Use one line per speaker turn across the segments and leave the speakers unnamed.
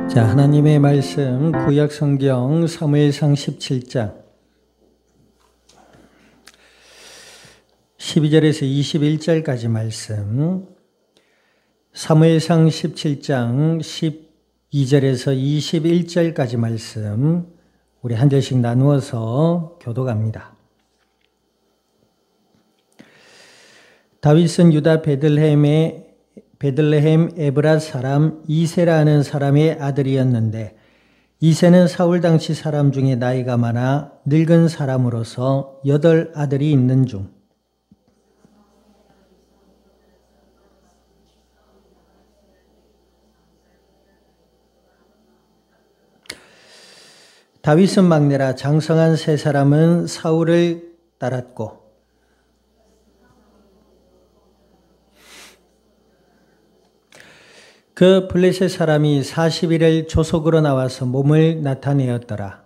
자, 하나님의 말씀 구약 성경 사무엘상 17장 12절에서 21절까지 말씀, 사무엘상 17장 12절에서 21절까지 말씀 우리 한 절씩 나누어서 교독합니다. 다윗은 유다 베들레헴 에브라 사람 이세라는 사람의 아들이었는데, 이세는 사울 당시 사람 중에 나이가 많아 늙은 사람으로서 8 아들이 있는 중 다윗은 막내라. 장성한 3 사람은 사울을 따랐고, 그 블레셋 사람이 40일을 조속으로 나와서 몸을 나타내었더라.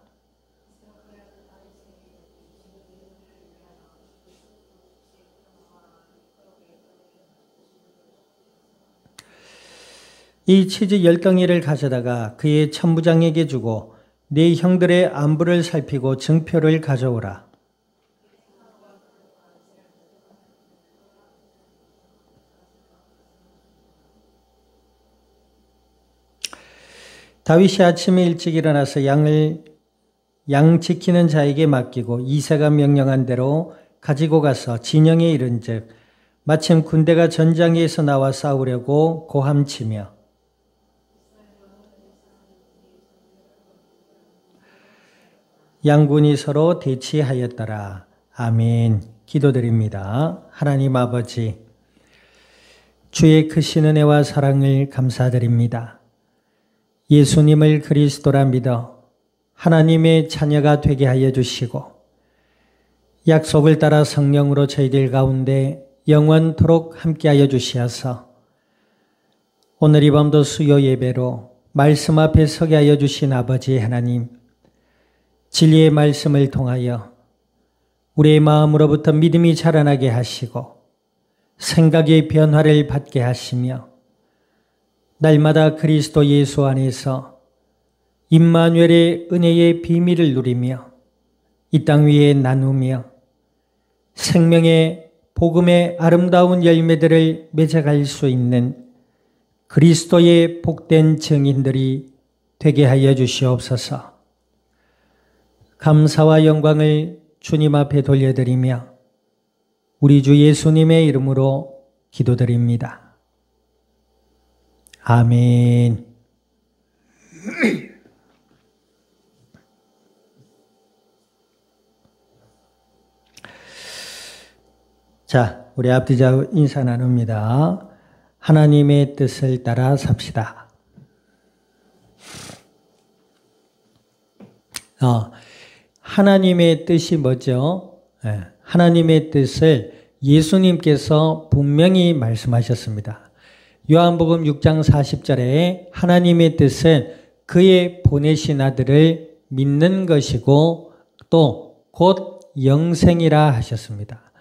이 치즈 10덩이를 가져다가 그의 천부장에게 주고 네 형들의 안부를 살피고 증표를 가져오라. 다윗이 아침에 일찍 일어나서 양 지키는 자에게 맡기고 이새가 명령한 대로 가지고 가서 진영에 이른즉 마침 군대가 전장에서 나와 싸우려고 고함치며 양군이 서로 대치하였더라. 아멘. 기도드립니다. 하나님 아버지, 주의 크신 은혜와 사랑을 감사드립니다. 예수님을 그리스도라 믿어 하나님의 자녀가 되게 하여 주시고, 약속을 따라 성령으로 저희들 가운데 영원토록 함께하여 주시어서 오늘 이 밤도 수요 예배로 말씀 앞에 서게 하여 주신 아버지 하나님, 진리의 말씀을 통하여 우리의 마음으로부터 믿음이 자라나게 하시고 생각의 변화를 받게 하시며, 날마다 그리스도 예수 안에서 임마누엘의 은혜의 비밀을 누리며 이 땅 위에 나누며 생명의 복음의 아름다운 열매들을 맺어갈 수 있는 그리스도의 복된 증인들이 되게 하여 주시옵소서. 감사와 영광을 주님 앞에 돌려드리며 우리 주 예수님의 이름으로 기도드립니다. 아멘. 자, 우리 앞뒤좌우 인사 나눕니다. 하나님의 뜻을 따라 삽시다. 하나님의 뜻이 뭐죠? 하나님의 뜻을 예수님께서 분명히 말씀하셨습니다. 요한복음 6장 40절에 하나님의 뜻은 그의 보내신 아들을 믿는 것이고 또 곧 영생이라 하셨습니다.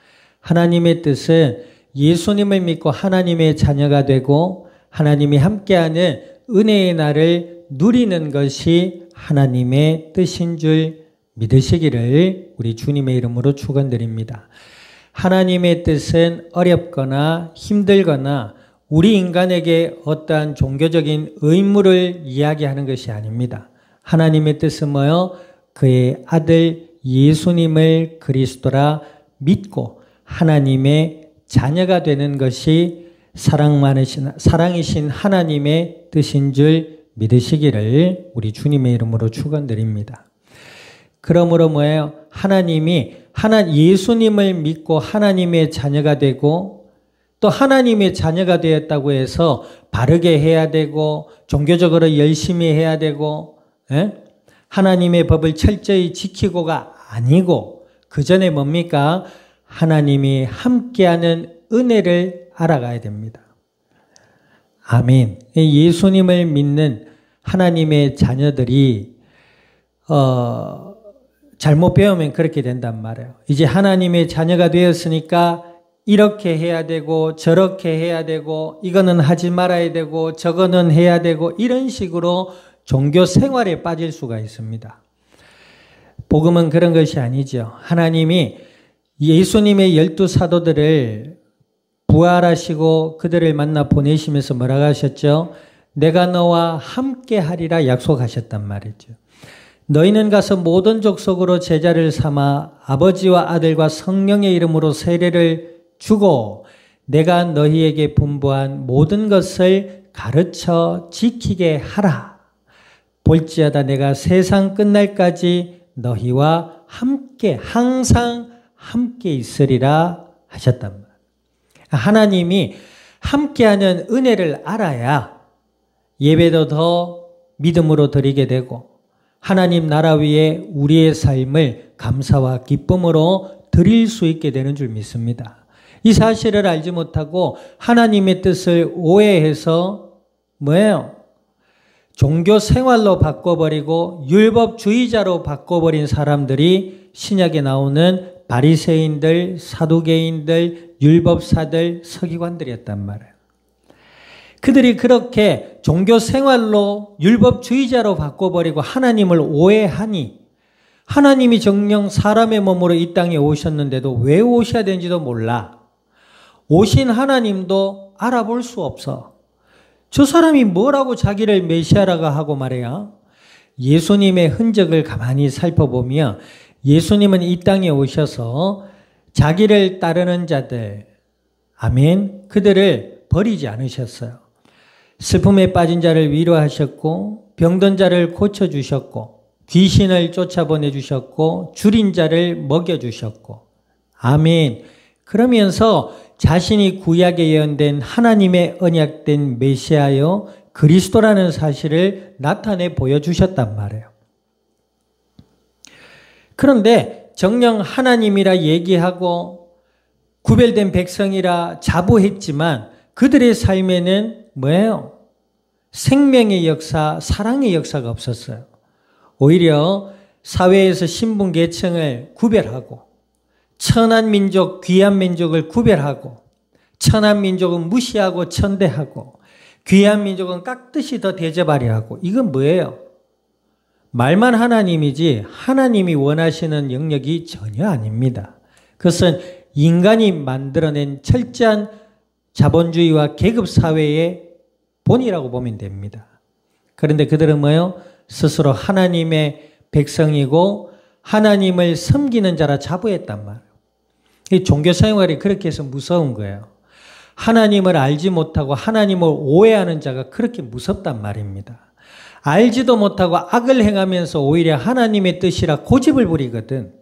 하나님의 뜻은 예수님을 믿고 하나님의 자녀가 되고 하나님이 함께하는 은혜의 날을 누리는 것이 하나님의 뜻인 줄 믿으시기를 우리 주님의 이름으로 축원드립니다. 하나님의 뜻은 어렵거나 힘들거나 우리 인간에게 어떠한 종교적인 의무를 이야기하는 것이 아닙니다. 하나님의 뜻은 뭐요? 그의 아들 예수님을 그리스도라 믿고 하나님의 자녀가 되는 것이 사랑이신 하나님의 뜻인 줄 믿으시기를 우리 주님의 이름으로 축원드립니다. 그러므로 뭐예요? 예수님을 믿고 하나님의 자녀가 되고 또 하나님의 자녀가 되었다고 해서 바르게 해야 되고 종교적으로 열심히 해야 되고 하나님의 법을 철저히 지키고가 아니고 그 전에 뭡니까? 하나님이 함께하는 은혜를 알아가야 됩니다. 아멘. 예수님을 믿는 하나님의 자녀들이 잘못 배우면 그렇게 된단 말이에요. 이제 하나님의 자녀가 되었으니까 이렇게 해야 되고 저렇게 해야 되고 이거는 하지 말아야 되고 저거는 해야 되고 이런 식으로 종교 생활에 빠질 수가 있습니다. 복음은 그런 것이 아니죠. 하나님이 예수님의 12사도들을 부활하시고 그들을 만나 보내시면서 뭐라고 하셨죠? 내가 너와 함께 하리라 약속하셨단 말이죠. 너희는 가서 모든 족속으로 제자를 삼아 아버지와 아들과 성령의 이름으로 세례를 주고 내가 너희에게 분부한 모든 것을 가르쳐 지키게 하라. 볼지어다 내가 세상 끝날까지 너희와 함께 항상 함께 있으리라 하셨단 말이에요. 하나님이 함께하는 은혜를 알아야 예배도 더 믿음으로 드리게 되고 하나님 나라 위에 우리의 삶을 감사와 기쁨으로 드릴 수 있게 되는 줄 믿습니다. 이 사실을 알지 못하고 하나님의 뜻을 오해해서 뭐예요? 종교 생활로 바꿔버리고 율법주의자로 바꿔버린 사람들이 신약에 나오는 바리새인들, 사두개인들, 율법사들, 서기관들이었단 말이에요. 그들이 그렇게 종교 생활로 율법주의자로 바꿔버리고 하나님을 오해하니 하나님이 정녕 사람의 몸으로 이 땅에 오셨는데도 왜 오셔야 되는지도 몰라. 오신 하나님도 알아볼 수 없어. 저 사람이 뭐라고 자기를 메시아라고 하고 말이야. 예수님의 흔적을 가만히 살펴보면 예수님은 이 땅에 오셔서 자기를 따르는 자들, 아멘, 그들을 버리지 않으셨어요. 슬픔에 빠진 자를 위로하셨고 병든 자를 고쳐주셨고 귀신을 쫓아보내주셨고 줄인 자를 먹여주셨고 아멘. 그러면서 자신이 구약에 예언된 하나님의 언약된 메시아요 그리스도라는 사실을 나타내 보여주셨단 말이에요. 그런데 정녕 하나님이라 얘기하고 구별된 백성이라 자부했지만 그들의 삶에는 뭐예요? 생명의 역사, 사랑의 역사가 없었어요. 오히려 사회에서 신분 계층을 구별하고 천한 민족, 귀한 민족을 구별하고 천한 민족은 무시하고 천대하고 귀한 민족은 깍듯이 더 대접하려 하고 이건 뭐예요? 말만 하나님이지 하나님이 원하시는 영역이 전혀 아닙니다. 그것은 인간이 만들어낸 철저한 자본주의와 계급사회의 본이라고 보면 됩니다. 그런데 그들은 뭐예요? 스스로 하나님의 백성이고 하나님을 섬기는 자라 자부했단 말이에요. 이 종교생활이 그렇게 해서 무서운 거예요. 하나님을 알지 못하고 하나님을 오해하는 자가 그렇게 무섭단 말입니다. 알지도 못하고 악을 행하면서 오히려 하나님의 뜻이라 고집을 부리거든.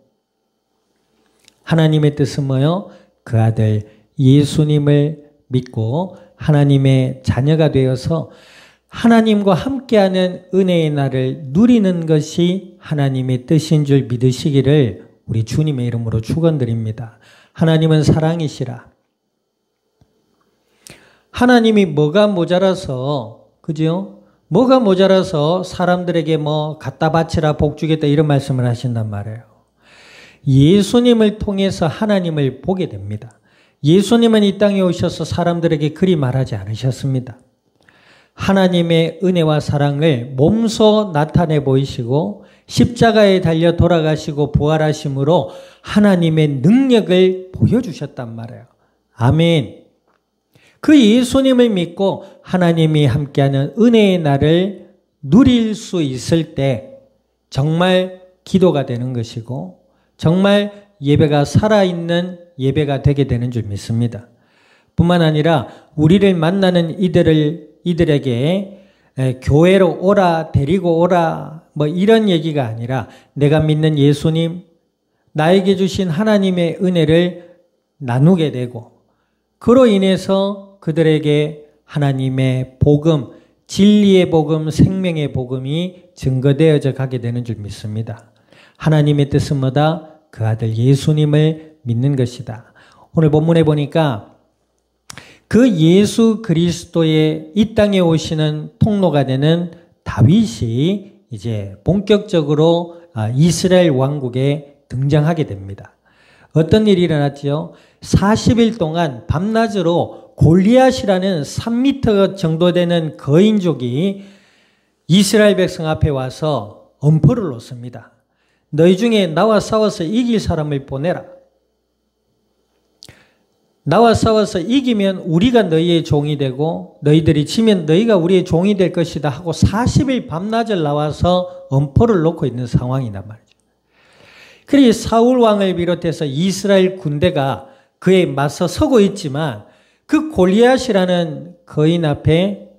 하나님의 뜻은 뭐예요? 그 아들 예수님을 믿고 하나님의 자녀가 되어서 하나님과 함께하는 은혜의 날을 누리는 것이 하나님의 뜻인 줄 믿으시기를 우리 주님의 이름으로 축원드립니다. 하나님은 사랑이시라. 하나님이 뭐가 모자라서, 그죠? 뭐가 모자라서 사람들에게 뭐 갖다 바치라 복 주겠다 이런 말씀을 하신단 말이에요. 예수님을 통해서 하나님을 보게 됩니다. 예수님은 이 땅에 오셔서 사람들에게 그리 말하지 않으셨습니다. 하나님의 은혜와 사랑을 몸소 나타내 보이시고 십자가에 달려 돌아가시고 부활하심으로 하나님의 능력을 보여주셨단 말이에요. 아멘. 그 예수님을 믿고 하나님이 함께하는 은혜의 날을 누릴 수 있을 때 정말 기도가 되는 것이고 정말 예배가 살아있는 예배가 되게 되는 줄 믿습니다. 뿐만 아니라 우리를 만나는 이들에게 교회로 오라, 데리고 오라, 뭐 이런 얘기가 아니라 내가 믿는 예수님, 나에게 주신 하나님의 은혜를 나누게 되고 그로 인해서 그들에게 하나님의 복음, 진리의 복음, 생명의 복음이 증거되어져 가게 되는 줄 믿습니다. 하나님의 뜻은 뭐다? 그 아들 예수님을 믿는 것이다. 오늘 본문에 보니까 그 예수 그리스도의 이 땅에 오시는 통로가 되는 다윗이 이제 본격적으로 이스라엘 왕국에 등장하게 됩니다. 어떤 일이 일어났죠? 40일 동안 밤낮으로 골리앗이라는 3m 정도 되는 거인족이 이스라엘 백성 앞에 와서 엄포를 놓습니다. 너희 중에 나와 싸워서 이길 사람을 보내라. 나와 싸워서 이기면 우리가 너희의 종이 되고 너희들이 지면 너희가 우리의 종이 될 것이다 하고 40일 밤낮을 나와서 엄포를 놓고 있는 상황이란 말이죠. 그리고 사울 왕을 비롯해서 이스라엘 군대가 그에 맞서 서고 있지만 그 골리앗이라는 거인 앞에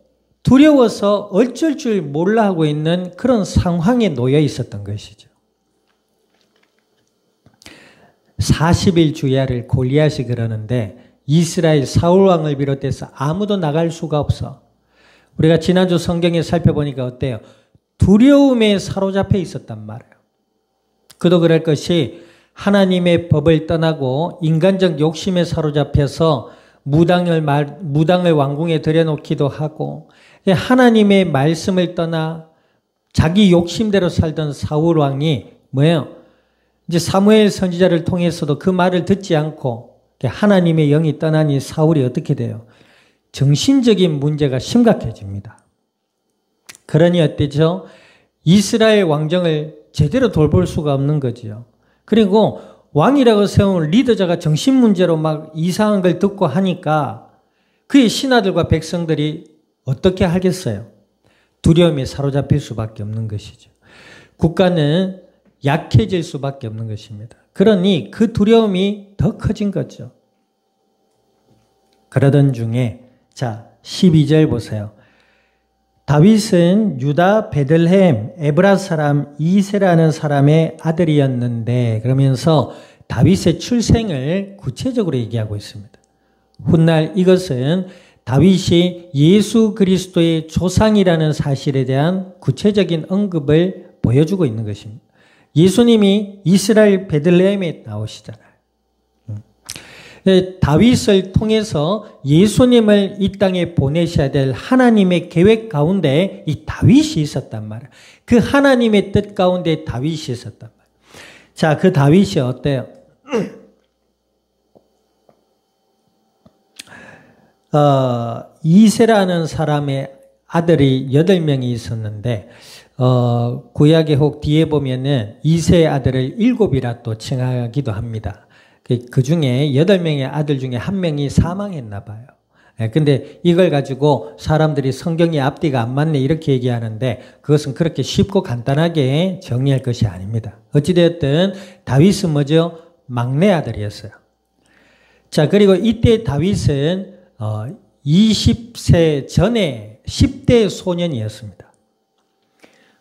두려워서 어쩔 줄 몰라 하고 있는 그런 상황에 놓여 있었던 것이죠. 40일 주야를 골리앗이 그러는데 이스라엘 사울 왕을 비롯해서 아무도 나갈 수가 없어. 우리가 지난주 성경에 살펴보니까 어때요? 두려움에 사로잡혀 있었단 말이에요. 그도 그럴 것이 하나님의 법을 떠나고 인간적 욕심에 사로잡혀서 무당을 왕궁에 들여놓기도 하고 하나님의 말씀을 떠나 자기 욕심대로 살던 사울 왕이 뭐예요? 이제 사무엘 선지자를 통해서도 그 말을 듣지 않고 하나님의 영이 떠나니 사울이 어떻게 돼요? 정신적인 문제가 심각해집니다. 그러니 어때죠? 이스라엘 왕정을 제대로 돌볼 수가 없는 거지요. 그리고 왕이라고 세운 리더자가 정신 문제로 막 이상한 걸 듣고 하니까 그의 신하들과 백성들이 어떻게 하겠어요? 두려움에 사로잡힐 수밖에 없는 것이죠. 국가는 약해질 수밖에 없는 것입니다. 그러니 그 두려움이 더 커진 거죠. 그러던 중에 자 12절 보세요. 다윗은 유다 베들레헴 에브라 사람 이세라는 사람의 아들이었는데 그러면서 다윗의 출생을 구체적으로 얘기하고 있습니다. 훗날 이것은 다윗이 예수 그리스도의 조상이라는 사실에 대한 구체적인 언급을 보여주고 있는 것입니다. 예수님이 이스라엘 베들레헴에 나오시잖아요. 다윗을 통해서 예수님을 이 땅에 보내셔야 될 하나님의 계획 가운데 이 다윗이 있었단 말이에요. 그 하나님의 뜻 가운데 다윗이 있었단 말이에요. 자, 그 다윗이 어때요? 이세라는 사람의 아들이 8명이 있었는데 구약의 혹 뒤에 보면은 이세의 아들을 7이라 또 칭하기도 합니다. 그 중에 8명의 아들 중에 1명이 사망했나 봐요. 근데 이걸 가지고 사람들이 성경이 앞뒤가 안 맞네 이렇게 얘기하는데 그것은 그렇게 쉽고 간단하게 정리할 것이 아닙니다. 어찌되었든 다윗은 뭐죠? 막내 아들이었어요. 자, 그리고 이때 다윗은 20세 전에 10대 소년이었습니다.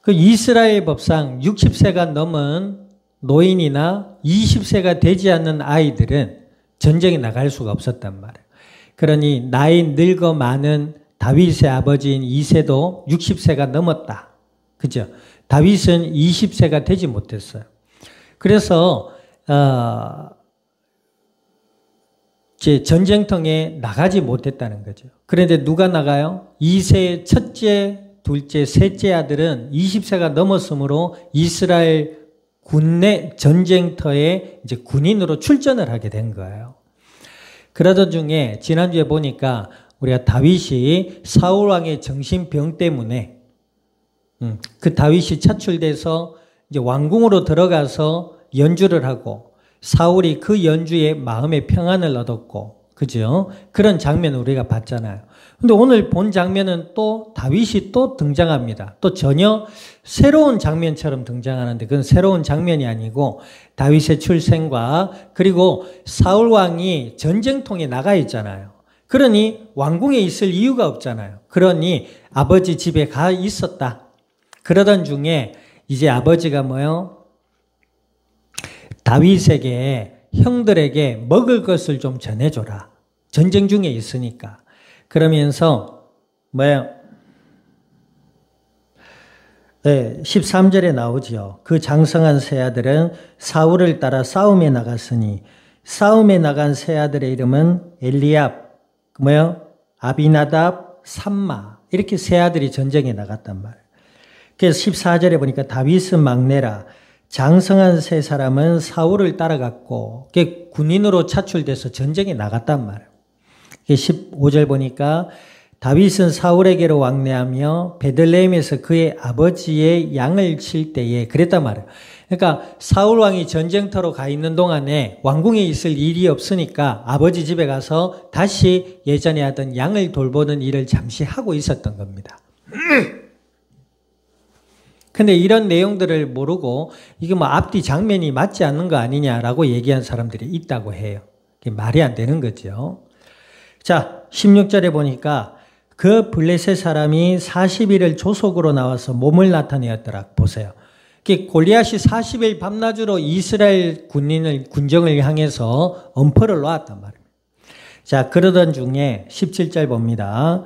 그 이스라엘 법상 60세가 넘은 노인이나 20세가 되지 않는 아이들은 전쟁에 나갈 수가 없었단 말이에요. 그러니 나이 늙어 많은 다윗의 아버지인 이새도 60세가 넘었다. 그죠? 다윗은 20세가 되지 못했어요. 그래서 이제 전쟁터에 나가지 못했다는 거죠. 그런데 누가 나가요? 이새의 첫째, 둘째, 셋째 아들은 20세가 넘었으므로 이스라엘 군내 전쟁터에 이제 군인으로 출전을 하게 된 거예요. 그러던 중에 지난주에 보니까 우리가 다윗이 사울 왕의 정신병 때문에 그 다윗이 차출돼서 이제 왕궁으로 들어가서 연주를 하고 사울이 그 연주에 마음의 평안을 얻었고, 그죠? 그런 장면을 우리가 봤잖아요. 근데 오늘 본 장면은 또 다윗이 또 등장합니다. 또 전혀 새로운 장면처럼 등장하는데 그건 새로운 장면이 아니고 다윗의 출생과 그리고 사울 왕이 전쟁통에 나가 있잖아요. 그러니 왕궁에 있을 이유가 없잖아요. 그러니 아버지 집에 가 있었다. 그러던 중에 이제 아버지가 뭐요? 다윗에게 형들에게 먹을 것을 좀 전해줘라. 전쟁 중에 있으니까. 그러면서 뭐예요? 네, 13절에 나오죠. 그 장성한 세 아들은 사울을 따라 싸움에 나갔으니 싸움에 나간 세 아들의 이름은 엘리압, 뭐예요? 아비나답, 삼마 이렇게 세 아들이 전쟁에 나갔단 말이에요. 그래서 14절에 보니까 다윗은 막내라. 장성한 세 사람은 사울을 따라갔고 군인으로 차출돼서 전쟁에 나갔단 말이에요. 15절 보니까 다윗은 사울에게로 왕래하며 베들레헴에서 그의 아버지의 양을 칠 때에 그랬단 말이에요. 그러니까 사울 왕이 전쟁터로 가 있는 동안에 왕궁에 있을 일이 없으니까 아버지 집에 가서 다시 예전에 하던 양을 돌보는 일을 잠시 하고 있었던 겁니다. 근데 이런 내용들을 모르고 이게 뭐 앞뒤 장면이 맞지 않는 거 아니냐라고 얘기한 사람들이 있다고 해요. 그게 말이 안 되는 거죠. 자, 16절에 보니까 그 블레셋 사람이 40일을 조속으로 나와서 몸을 나타내었더라. 보세요. 골리앗이 40일 밤낮으로 이스라엘 군정을 향해서 엄포를 놓았단 말입니다. 자, 그러던 중에 17절 봅니다.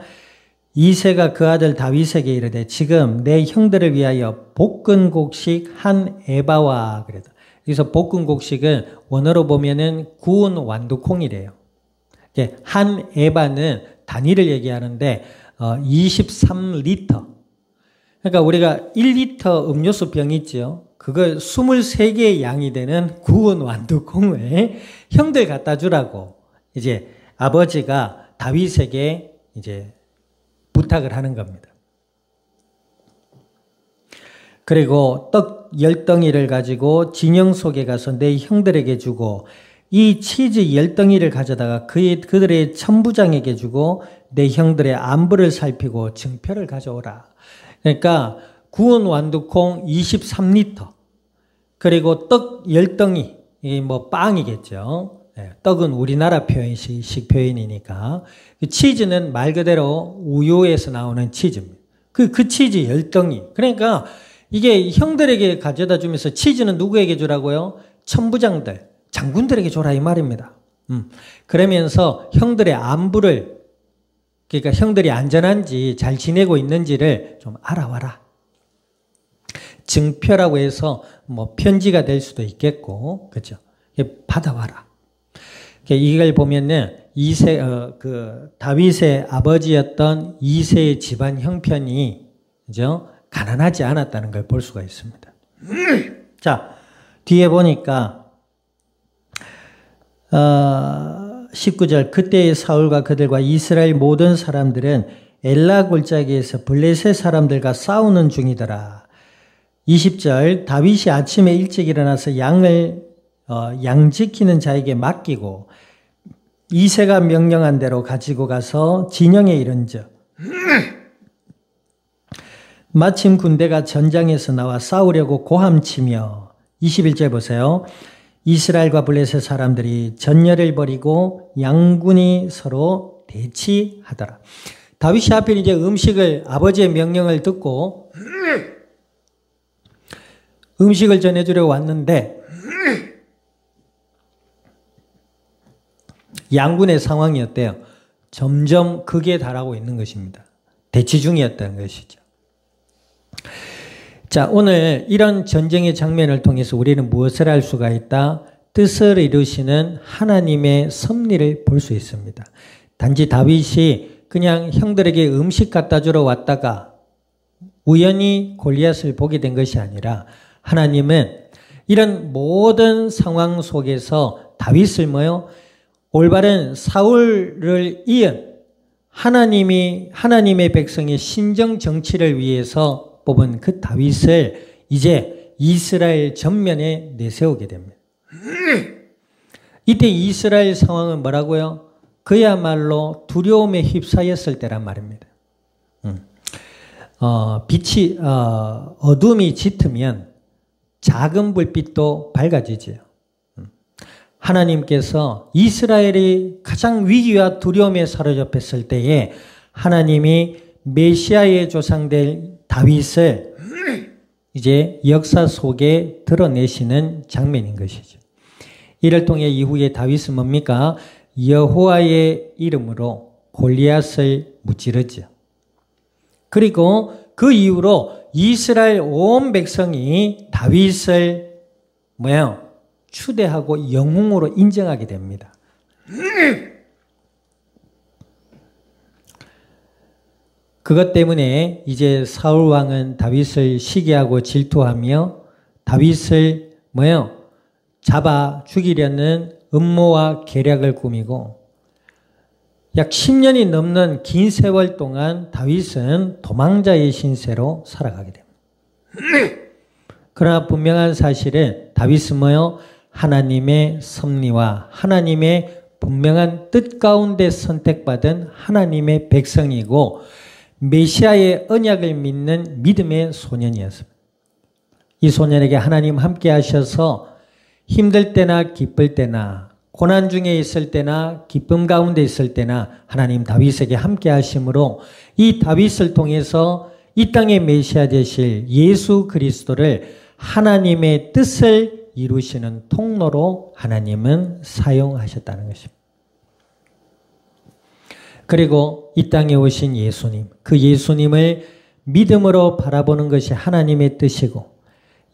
이새가 그 아들 다윗에게 이르되 지금 내 형들을 위하여 볶은 곡식 한 에바와 그래도 여기서 볶은 곡식은 원어로 보면은 구운 완두콩이래요. 한 에바는 단위를 얘기하는데 23리터. 그러니까 우리가 1리터 음료수 병 있죠. 그걸 23개의 양이 되는 구운 완두콩을 형들 갖다 주라고 이제 아버지가 다윗에게 이제 부탁을 하는 겁니다. 그리고 떡 10덩이를 가지고 진영 속에 가서 내 형들에게 주고 이 치즈 10덩이를 가져다가 그들의 천부장에게 주고 내 형들의 안부를 살피고 증표를 가져오라. 그러니까 구운 완두콩 23리터 그리고 떡 10덩이 이게 뭐 빵이겠죠. 떡은 우리나라 표현식 표현이니까 치즈는 말 그대로 우유에서 나오는 치즈입니다. 그 치즈 10덩이 그러니까 이게 형들에게 가져다 주면서 치즈는 누구에게 주라고요? 천부장들 장군들에게 줘라 이 말입니다. 그러면서 형들의 안부를 그러니까 형들이 안전한지 잘 지내고 있는지를 좀 알아와라. 증표라고 해서 뭐 편지가 될 수도 있겠고, 그렇죠? 받아와라. 이걸 보면은 다윗의 아버지였던 이새의 집안 형편이 그죠? 가난하지 않았다는 걸 볼 수가 있습니다. 자, 뒤에 보니까 19절 그때의 사울과 그들과 이스라엘 모든 사람들은 엘라 골짜기에서 블레셋 사람들과 싸우는 중이더라. 20절 다윗이 아침에 일찍 일어나서 양 지키는 자에게 맡기고 이새가 명령한 대로 가지고 가서 진영에 이른즉 마침 군대가 전장에서 나와 싸우려고 고함치며 21절 보세요. 이스라엘과 블레셋 사람들이 전열을 벌이고 양군이 서로 대치하더라. 다윗이 하필 이제 음식을 아버지의 명령을 듣고 음식을 전해주려고 왔는데 양군의 상황이 어때요? 점점 극에 달하고 있는 것입니다. 대치 중이었다는 것이죠. 자, 오늘 이런 전쟁의 장면을 통해서 우리는 무엇을 알 수가 있다? 뜻을 이루시는 하나님의 섭리를 볼 수 있습니다. 단지 다윗이 그냥 형들에게 음식 갖다 주러 왔다가 우연히 골리앗을 보게 된 것이 아니라 하나님은 이런 모든 상황 속에서 다윗을 올바른 사울을 이은 하나님의 백성의 신정 정치를 위해서 뽑은 그 다윗을 이제 이스라엘 전면에 내세우게 됩니다. 이때 이스라엘 상황은 뭐라고요? 그야말로 두려움에 휩싸였을 때란 말입니다. 어둠이 짙으면 작은 불빛도 밝아지지요. 하나님께서 이스라엘이 가장 위기와 두려움에 사로잡혔을 때에 하나님이 메시아의 조상될 다윗을 이제 역사 속에 드러내시는 장면인 것이죠. 이를 통해 이후에 다윗은 뭡니까? 여호와의 이름으로 골리앗을 무찌르죠. 그리고 그 이후로 이스라엘 온 백성이 다윗을 추대하고 영웅으로 인정하게 됩니다. 그것 때문에 이제 사울 왕은 다윗을 시기하고 질투하며 다윗을 잡아 죽이려는 음모와 계략을 꾸미고 약 10년이 넘는 긴 세월 동안 다윗은 도망자의 신세로 살아가게 됩니다. 그러나 분명한 사실은 다윗은 뭐요? 하나님의 섭리와 하나님의 분명한 뜻 가운데 선택받은 하나님의 백성이고 메시아의 언약을 믿는 믿음의 소년이었습니다. 이 소년에게 하나님 함께 하셔서 힘들 때나 기쁠 때나 고난 중에 있을 때나 기쁨 가운데 있을 때나 하나님 다윗에게 함께 하심으로 이 다윗을 통해서 이 땅의 메시아 되실 예수 그리스도를 하나님의 뜻을 이루시는 통로로 하나님은 사용하셨다는 것입니다. 그리고 이 땅에 오신 예수님, 그 예수님을 믿음으로 바라보는 것이 하나님의 뜻이고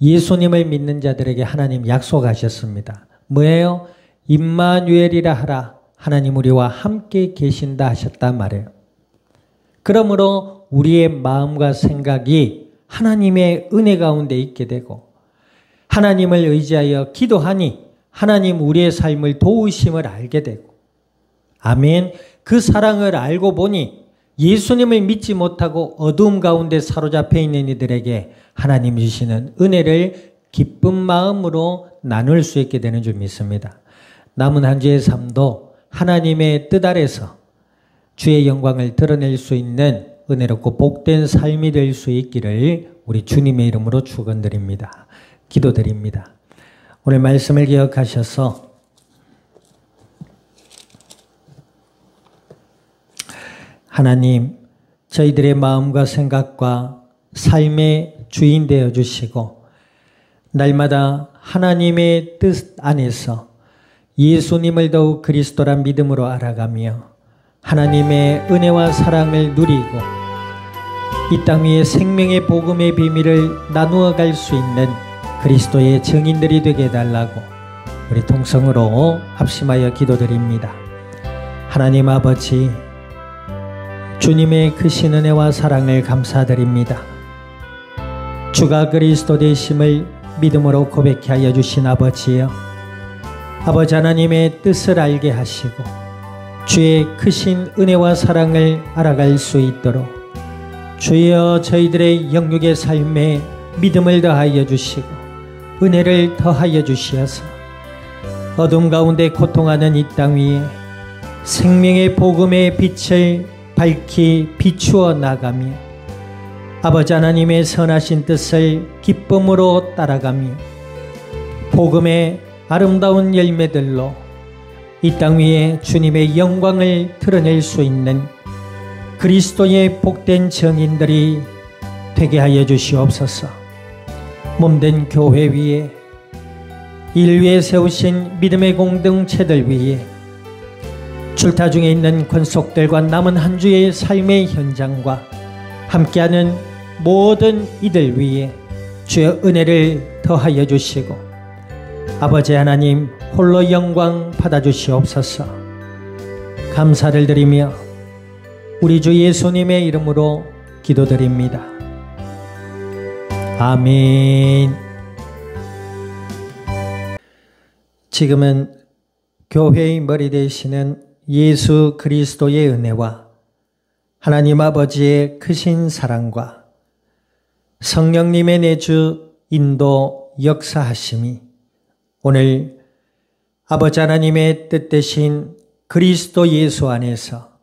예수님을 믿는 자들에게 하나님 약속하셨습니다. 뭐예요? 임마누엘이라 하라. 하나님 우리와 함께 계신다 하셨단 말이에요. 그러므로 우리의 마음과 생각이 하나님의 은혜 가운데 있게 되고 하나님을 의지하여 기도하니 하나님 우리의 삶을 도우심을 알게 되고 아멘. 그 사랑을 알고 보니 예수님을 믿지 못하고 어두움 가운데 사로잡혀 있는 이들에게 하나님 주시는 은혜를 기쁜 마음으로 나눌 수 있게 되는 줄 믿습니다. 남은 한 주의 삶도 하나님의 뜻 아래서 주의 영광을 드러낼 수 있는 은혜롭고 복된 삶이 될 수 있기를 우리 주님의 이름으로 축원드립니다. 기도드립니다. 오늘 말씀을 기억하셔서 하나님 저희들의 마음과 생각과 삶의 주인 되어 주시고 날마다 하나님의 뜻 안에서 예수님을 더욱 그리스도란 믿음으로 알아가며 하나님의 은혜와 사랑을 누리고 이 땅 위에 생명의 복음의 비밀을 나누어 갈 수 있는 그리스도의 증인들이 되게 해달라고 우리 통성으로 합심하여 기도드립니다. 하나님 아버지 주님의 크신 은혜와 사랑을 감사드립니다. 주가 그리스도 되심을 믿음으로 고백케 하여 주신 아버지여 아버지 하나님의 뜻을 알게 하시고 주의 크신 은혜와 사랑을 알아갈 수 있도록 주여 저희들의 영육의 삶에 믿음을 더하여 주시고 은혜를 더하여 주시어서 어둠 가운데 고통하는 이 땅 위에 생명의 복음의 빛을 밝히 비추어 나가며 아버지 하나님의 선하신 뜻을 기쁨으로 따라가며 복음의 아름다운 열매들로 이 땅 위에 주님의 영광을 드러낼 수 있는 그리스도의 복된 증인들이 되게 하여 주시옵소서. 몸된 교회 위에 일 위에 세우신 믿음의 공동체들 위에 출타 중에 있는 권속들과 남은 한 주의 삶의 현장과 함께하는 모든 이들 위에 주의 은혜를 더하여 주시고 아버지 하나님 홀로 영광 받아주시옵소서. 감사를 드리며 우리 주 예수님의 이름으로 기도드립니다. 아멘. 지금은 교회의 머리 되시는 예수 그리스도의 은혜와 하나님 아버지의 크신 사랑과 성령님의 내주 인도 역사하심이 오늘 아버지 하나님의 뜻 되신 그리스도 예수 안에서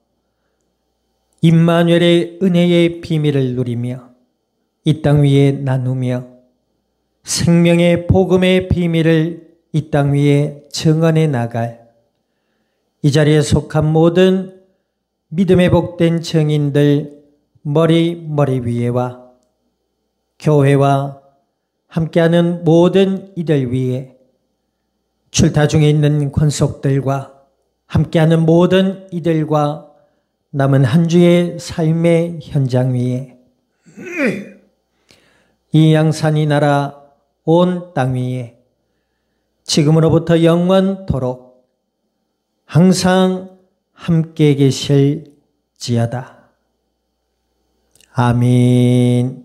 임마누엘의 은혜의 비밀을 누리며 이 땅 위에 나누며 생명의 복음의 비밀을 이 땅 위에 증언해 나갈 이 자리에 속한 모든 믿음의 복된 증인들 머리 위에와 교회와 함께하는 모든 이들 위에 출타 중에 있는 권속들과 함께하는 모든 이들과 남은 한 주의 삶의 현장 위에 이 양산이 나라 온 땅 위에 지금으로부터 영원토록 항상 함께 계실지어다. 아멘.